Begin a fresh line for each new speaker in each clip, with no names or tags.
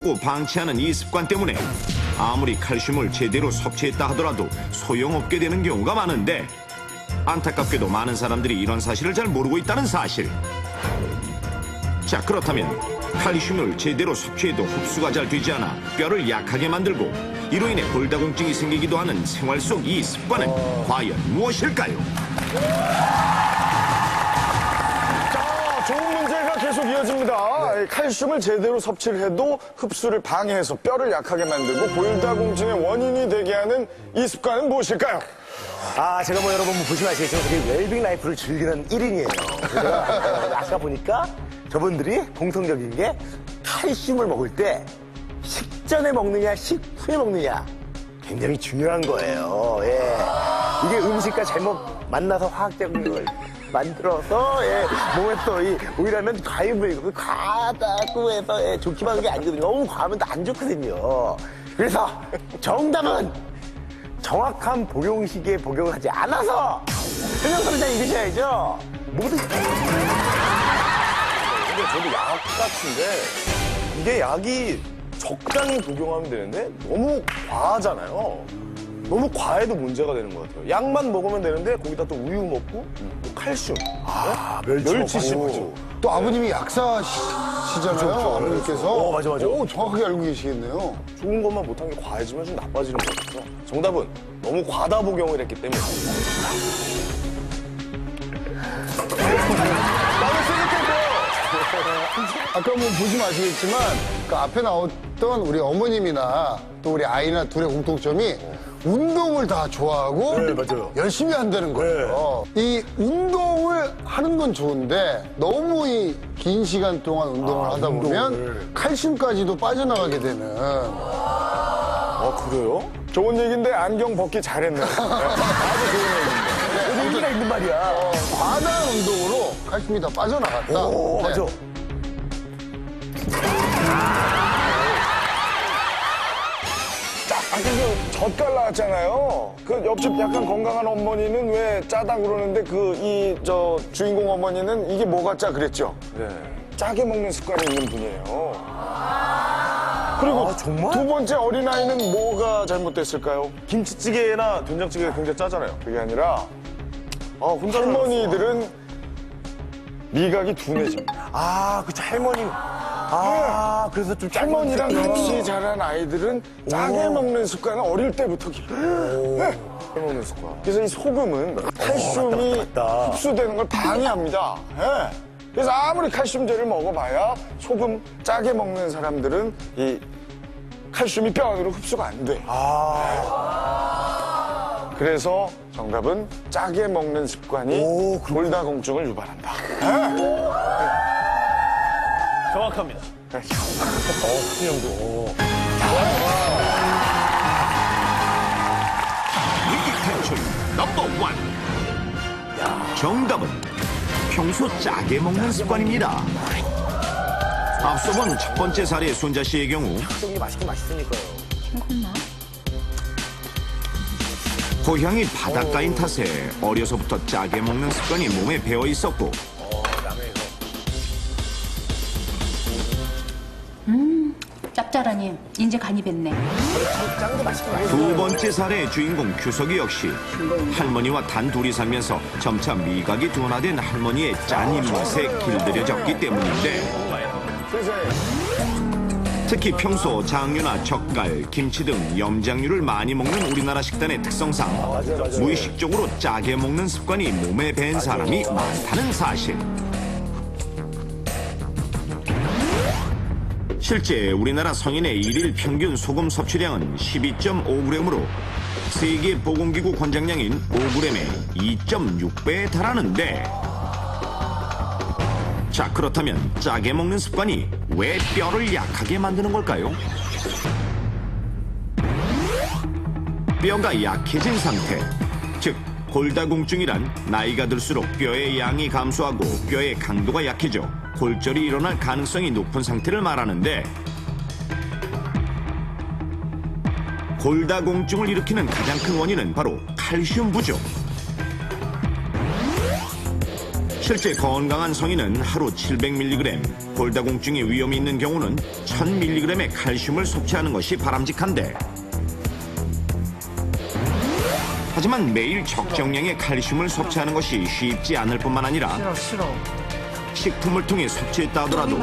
방치하는 이 습관 때문에 아무리 칼슘을 제대로 섭취했다 하더라도 소용없게 되는 경우가 많은데, 안타깝게도 많은 사람들이 이런 사실을 잘 모르고 있다는 사실. 자, 그렇다면 칼슘을 제대로 섭취해도 흡수가 잘 되지 않아 뼈를 약하게 만들고 이로 인해 골다공증이 생기기도 하는 생활 속 이 습관은 과연 무엇일까요?
좋은 문제가 계속 이어집니다. 칼슘을 제대로 섭취를 해도 흡수를 방해해서 뼈를 약하게 만들고 골다공증의 원인이 되게 하는 이 습관은 무엇일까요?
제가 뭐 여러분 보시면 아시겠지만 되게 웰빙 라이프를 즐기는 1인이에요. 제가 아까 보니까 저분들이 공통적인 게 칼슘을 먹을 때 식전에 먹느냐, 식후에 먹느냐 굉장히 중요한 거예요. 예. 이게 음식과 잘못 만나서 화학작용을 만들어서 몸에 또 오히려면 과유불급, 과하다고 해서 좋기만 하는 게 아니거든요. 너무 과하면 또 안 좋거든요. 그래서 정답은 정확한 복용 시기에 복용을 하지 않아서 설명서를 잘 읽으셔야죠. 모두
근데 저도 약 같은데 이게 약이 적당히 복용하면 되는데 너무 과하잖아요. 너무 과해도 문제가 되는 것 같아요. 약만 먹으면 되는데 거기다 또 우유 먹고 또 칼슘, 멸치씨부죠.
또 아버님이 약사시잖아요, 아버님께서.
맞아.
오, 정확하게 알고 계시겠네요.
좋은 것만 못한 게 과해지면 좀 나빠지는 것 같아서 정답은 너무 과다 복용을 했기 때문에.
아까 뭐 보시면 아시겠지만 그 앞에 나왔던 우리 어머님이나 또 우리 아이나 둘의 공통점이 운동을 다 좋아하고
네, 맞아요.
열심히 한다는 거예요. 이 운동을 하는 건 좋은데 너무 이 긴 시간 동안 운동을 하다 보면 칼슘까지도 빠져나가게 되는.
그래요? 좋은 얘기인데 안경 벗기 잘했네. 아주 좋은 얘기인데.
의미가 있는 말이야.
과다한 운동으로 칼슘이 다 빠져나갔다.
오, 맞아.
아까 그 젓갈 나왔잖아요. 그 옆집 약간 건강한 어머니는 왜 짜다 그러는데 주인공 어머니는 이게 뭐가 짜 그랬죠? 네. 짜게 먹는 습관이 있는 분이에요. 그리고
정말?
두 번째 어린아이는 뭐가 잘못됐을까요? 김치찌개나 된장찌개가 굉장히 짜잖아요. 그게 아니라 할머니들은 미각이 둔해집니다.
그쵸, 할머니. 그래서 좀 짜게
할머니랑
먹으니까.
같이 자란 아이들은 짜게 먹는 습관은 어릴 때부터 짜게 먹는 습관. 그래서 이 소금은 칼슘이
맞다.
흡수되는 걸 방해합니다. 예. 그래서 아무리 칼슘제를 먹어봐야 소금 짜게 먹는 사람들은 이 칼슘이 뼈 안으로 흡수가 안 돼. 그래서 정답은 짜게 먹는 습관이 골다공증을 유발한다.
정확합니다.
위기 탈출 넘버 원. 정답은 평소 짜게 먹는 습관입니다. 앞서 본 첫 번째 사례 손자 씨의 경우
게 맛있긴 맛있으니까요.
고향이 바닷가인 탓에 어려서부터 짜게 먹는 습관이 몸에 배어 있었고,
짭짤하니 이제 간이 뱄네.
짠거 맛있긴 맛있어.
두 번째 사례의 주인공 규석이 역시 할머니와 단 둘이 살면서 점차 미각이 둔화된 할머니의 짠 입맛에 길들여졌기 때문인데, 특히 평소 장류나 젓갈, 김치 등 염장류를 많이 먹는 우리나라 식단의 특성상 무의식적으로 짜게 먹는 습관이 몸에 밴 사람이 많다는 사실. 실제 우리나라 성인의 일일 평균 소금 섭취량은 12.5g으로 세계보건기구 권장량인 5g의 2.6배에 달하는데, 자, 그렇다면 짜게 먹는 습관이 왜 뼈를 약하게 만드는 걸까요? 뼈가 약해진 상태, 즉 골다공증이란 나이가 들수록 뼈의 양이 감소하고 뼈의 강도가 약해져 골절이 일어날 가능성이 높은 상태를 말하는데, 골다공증을 일으키는 가장 큰 원인은 바로 칼슘 부족. 실제 건강한 성인은 하루 700mg, 골다공증의 위험이 있는 경우는 1000mg의 칼슘을 섭취하는 것이 바람직한데, 하지만 매일 적정량의 칼슘을 섭취하는 것이 쉽지 않을 뿐만 아니라 식품을 통해 섭취했다 하더라도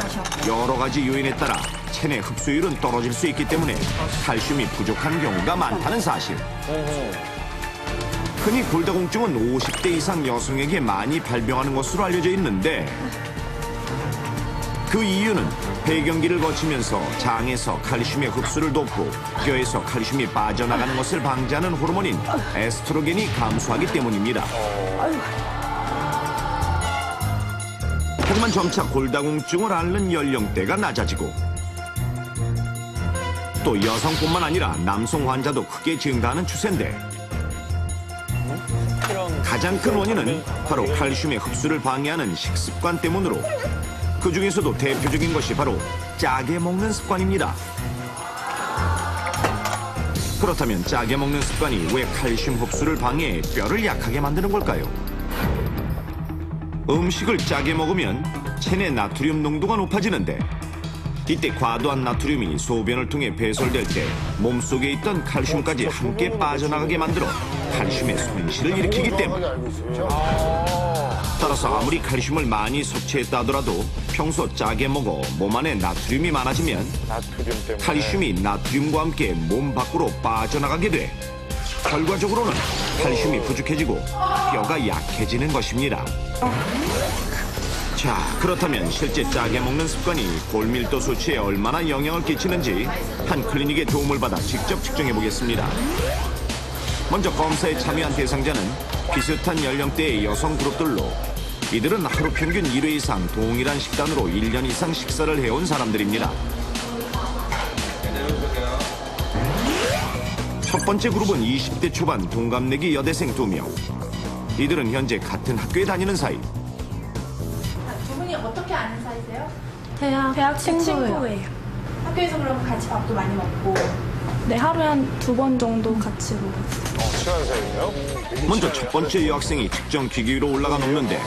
여러 가지 요인에 따라 체내 흡수율은 떨어질 수 있기 때문에 칼슘이 부족한 경우가 많다는 사실. 흔히 골다공증은 50대 이상 여성에게 많이 발병하는 것으로 알려져 있는데, 그 이유는 폐경기를 거치면서 장에서 칼슘의 흡수를 돕고 뼈에서 칼슘이 빠져나가는 것을 방지하는 호르몬인 에스트로겐이 감소하기 때문입니다. 하지만 점차 골다공증을 앓는 연령대가 낮아지고, 또 여성뿐만 아니라 남성 환자도 크게 증가하는 추세인데, 가장 큰 원인은 바로 칼슘의 흡수를 방해하는 식습관 때문으로, 그 중에서도 대표적인 것이 바로 짜게 먹는 습관입니다. 그렇다면 짜게 먹는 습관이 왜 칼슘 흡수를 방해해 뼈를 약하게 만드는 걸까요? 음식을 짜게 먹으면 체내 나트륨 농도가 높아지는데, 이때 과도한 나트륨이 소변을 통해 배설될 때 몸속에 있던 칼슘까지 함께 빠져나가게 만들어 칼슘의 손실을 일으키기 때문. 따라서 아무리 칼슘을 많이 섭취했다 하더라도 평소 짜게 먹어 몸 안에 나트륨이 많아지면
나트륨 때문에.
칼슘이 나트륨과 함께 몸 밖으로 빠져나가게 돼 결과적으로는 칼슘이 부족해지고 뼈가 약해지는 것입니다. 자, 그렇다면 실제 짜게 먹는 습관이 골밀도 수치에 얼마나 영향을 끼치는지 한 클리닉의 도움을 받아 직접 측정해 보겠습니다. 먼저 검사에 참여한 대상자는 비슷한 연령대의 여성 그룹들로, 이들은 하루 평균 1회 이상 동일한 식단으로 1년 이상 식사를 해온 사람들입니다. 첫 번째 그룹은 20대 초반 동갑내기 여대생 2명. 이들은 현재 같은 학교에 다니는 사이.
두 분이 어떻게 아는 사이세요?
대학 친구예요.
학교에서 그럼 같이 밥도 많이 먹고.
네, 하루에 한 2번 정도 같이 먹었어요.
친한 사이네요?
먼저 첫 번째 여학생이 측정 기기 위로 올라가 놓는데,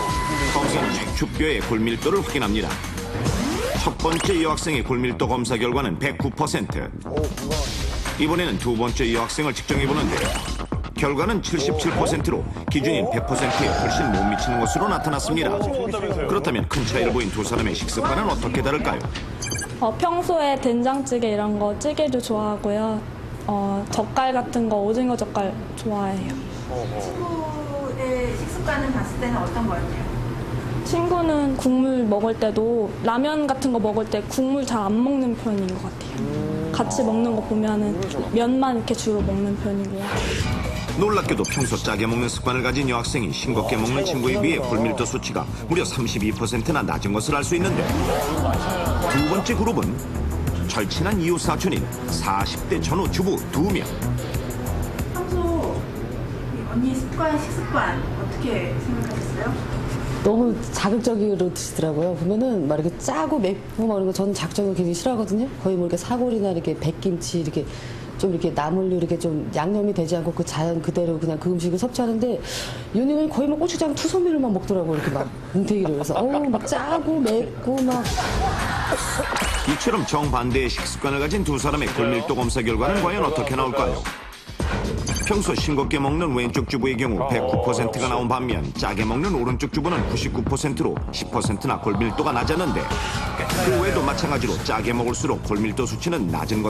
검사는 척추뼈의 골밀도를 확인합니다. 첫 번째 여학생의 골밀도 검사 결과는 109%. 이번에는 두 번째 여학생을 측정해보는데, 결과는 77%로 기준인 100%에 훨씬 못 미치는 것으로 나타났습니다. 그렇다면 큰 차이를 보인 두 사람의 식습관은 어떻게 다를까요?
평소에 된장찌개 이런 거 찌개도 좋아하고요. 젓갈 같은 거 오징어 젓갈 좋아해요.
친구의 식습관을 봤을 때는 어떤 거였나요?
친구는 국물 먹을 때도 라면 같은 거 먹을 때 국물 잘 안 먹는 편인 것 같아요. 같이 먹는 거 보면은 면만 이렇게 주로 먹는 편이고요.
놀랍게도 평소 짜게 먹는 습관을 가진 여학생이 싱겁게 먹는 친구에 비해 골밀도 수치가 무려 32%나 낮은 것을 알 수 있는데, 두 번째 그룹은 절친한 이웃 사촌인 40대 전후 주부 2명.
평소 언니 식습관 어떻게 생각하셨어요?
너무 자극적으로 드시더라고요. 보면은 막 이렇게 짜고 맵고 막 이런 거 저는 자극적인 거 굉장히 싫어하거든요. 거의 뭐 이렇게 사골이나 이렇게 백김치 이렇게 좀 이렇게 나물로 이렇게 좀 양념이 되지 않고 그 자연 그대로 그냥 그 음식을 섭취하는데, 윤희는 거의 막 고추장 투소미를만 먹더라고요. 이렇게 막 뭉태기를. 그래서 막 짜고 맵고 막.
이처럼 정반대의 식습관을 가진 두 사람의 골밀도 검사 결과는 과연 어떻게 나올까요? 평소 싱겁게 먹는 왼쪽 주부의 경우 109%가 나온 반면, 짜게 먹는 오른쪽 주부는 99%로 10%나 골밀도가 낮았는데, 그 외에도 마찬가지로 짜게 먹을수록 골밀도 수치는 낮은 것